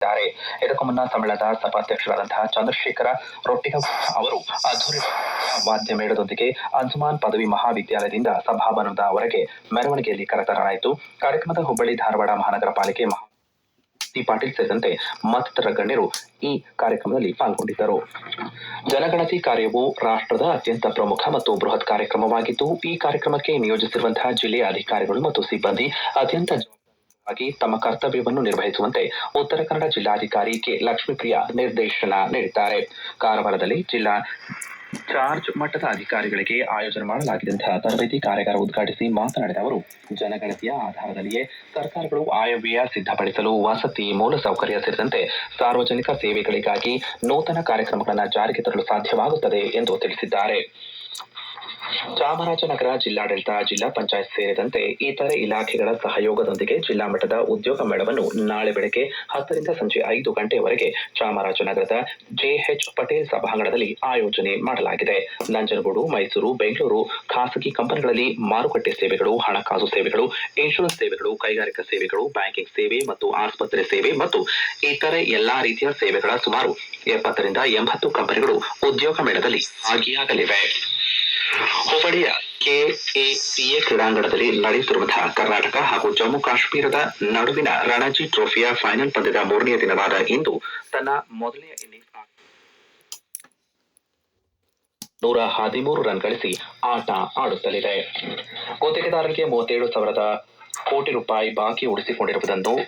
ದ್ದಾರೆ. ಇದಕ್ಕೂ ಮುನ್ನ ಸಮ್ಮೇಳನದ ಸಭಾಧ್ಯಕ್ಷರಾದಂತಹ ಚಂದ್ರಶೇಖರ ರೊಟ್ಟಿಗ ಅವರು ಅದ್ದೂರಿ ವಾದ್ಯ ಮೇಳದೊಂದಿಗೆ ಅಂಜುಮಾನ್ ಪದವಿ ಮಹಾವಿದ್ಯಾಲಯದಿಂದ ಸಭಾಭವನದವರೆಗೆ ಮೆರವಣಿಗೆಯಲ್ಲಿ ಕರೆತರಲಾಯಿತು. ಕಾರ್ಯಕ್ರಮದ ಹುಬ್ಬಳ್ಳಿ ಧಾರವಾಡ ಮಹಾನಗರ ಪಾಲಿಕೆ ಪಾಟೀಲ್ ಸೇರಿದಂತೆ ಮತ್ತಿತರ ಗಣ್ಯರು ಈ ಕಾರ್ಯಕ್ರಮದಲ್ಲಿ ಪಾಲ್ಗೊಂಡಿದ್ದರು. ಜನಗಣತಿ ಕಾರ್ಯವು ರಾಷ್ಟ್ರದ ಅತ್ಯಂತ ಪ್ರಮುಖ ಮತ್ತು ಬೃಹತ್ ಕಾರ್ಯಕ್ರಮವಾಗಿದ್ದು, ಈ ಕಾರ್ಯಕ್ರಮಕ್ಕೆ ನಿಯೋಜಿಸಿರುವಂತಹ ಜಿಲ್ಲೆಯ ಅಧಿಕಾರಿಗಳು ಮತ್ತು ಸಿಬ್ಬಂದಿ ಅತ್ಯಂತ ಜವಾಬ್ದಾರಿಯುತವಾಗಿ ತಮ್ಮ ಕರ್ತವ್ಯವನ್ನು ನಿರ್ವಹಿಸುವಂತೆ ಉತ್ತರ ಕನ್ನಡ ಜಿಲ್ಲಾಧಿಕಾರಿ ಕೆ. ಲಕ್ಷ್ಮೀಪ್ರಿಯಾ ನಿರ್ದೇಶನ ನೀಡಿದ್ದಾರೆ. ಕಾರವಾರದಲ್ಲಿ ಜಿಲ್ಲಾ ಚಾರ್ಜ್ ಮಟ್ಟದ ಅಧಿಕಾರಿಗಳಿಗೆ ಆಯೋಜನೆ ಮಾಡಲಾಗಿದ್ದಂತಹ ತರಬೇತಿ ಕಾರ್ಯಾಗಾರ ಉದ್ಘಾಟಿಸಿ ಮಾತನಾಡಿದ ಅವರು, ಜನಗಣತಿಯ ಆಧಾರದಲ್ಲಿಯೇ ಸರ್ಕಾರಗಳು ಆಯವ್ಯಯ ಸಿದ್ಧಪಡಿಸಲು ವಸತಿ, ಮೂಲಸೌಕರ್ಯ ಸೇರಿದಂತೆ ಸಾರ್ವಜನಿಕ ಸೇವೆಗಳಿಗಾಗಿ ನೂತನ ಕಾರ್ಯಕ್ರಮಗಳನ್ನು ಜಾರಿಗೆ ತರಲು ಸಾಧ್ಯವಾಗುತ್ತದೆ ಎಂದು ತಿಳಿಸಿದ್ದಾರೆ. ಚಾಮರಾಜನಗರ ಜಿಲ್ಲಾಡಳಿತ, ಜಿಲ್ಲಾ ಪಂಚಾಯತ್ ಸೇರಿದಂತೆ ಇತರೆ ಇಲಾಖೆಗಳ ಸಹಯೋಗದೊಂದಿಗೆ ಜಿಲ್ಲಾ ಮಟ್ಟದ ಉದ್ಯೋಗ ಮೇಳವನ್ನು ನಾಳೆ ಬೆಳಗ್ಗೆ 10 ರಿಂದ ಸಂಜೆ 5 ಗಂಟೆಯವರೆಗೆ ಚಾಮರಾಜನಗರದ ಜೆಎಚ್ ಪಟೇಲ್ ಸಭಾಂಗಣದಲ್ಲಿ ಆಯೋಜನೆ ಮಾಡಲಾಗಿದೆ. ನಂಜನಗೂಡು, ಮೈಸೂರು, ಬೆಂಗಳೂರು ಖಾಸಗಿ ಕಂಪನಿಗಳಲ್ಲಿ ಮಾರುಕಟ್ಟೆ ಸೇವೆಗಳು, ಹಣಕಾಸು ಸೇವೆಗಳು, ಇನ್ಶೂರೆನ್ಸ್ ಸೇವೆಗಳು, ಕೈಗಾರಿಕಾ ಸೇವೆಗಳು, ಬ್ಯಾಂಕಿಂಗ್ ಸೇವೆ ಮತ್ತು ಆಸ್ಪತ್ರೆ ಸೇವೆ ಮತ್ತು ಇತರೆ ಎಲ್ಲಾ ರೀತಿಯ ಸೇವೆಗಳ ಸುಮಾರು 70 ರಿಂದ 80 ಕಂಪನಿಗಳು ಉದ್ಯೋಗ ಮೇಳದಲ್ಲಿ ಭಾಗಿಯಾಗಲಿವೆ. ಹುಬ್ಬಳ್ಳಿಯ ಕೆಎಸಿಎ ಕ್ರೀಡಾಂಗಣದಲ್ಲಿ ನಡೆಯುತ್ತಿರುವಂತಹ ಕರ್ನಾಟಕ ಹಾಗೂ ಜಮ್ಮು ಕಾಶ್ಮೀರದ ನಡುವಿನ ರಣಜಿ ಟ್ರೋಫಿಯ ಫೈನಲ್ ಪಂದ್ಯದ 3ನೇ ದಿನವಾದ ಇಂದು ತನ್ನ ಮೊದಲನೆಯ ಇನ್ನಿಂಗ್ಸ್ 113 ರನ್ ಗಳಿಸಿ ಆಟ ಆಡುತ್ತಲಿದೆ. ಗುತ್ತಿಗೆದಾರರಿಗೆ 37,000 ಕೋಟಿ ರೂಪಾಯಿ ಬಾಕಿ ಉಳಿಸಿಕೊಂಡಿರುವುದನ್ನು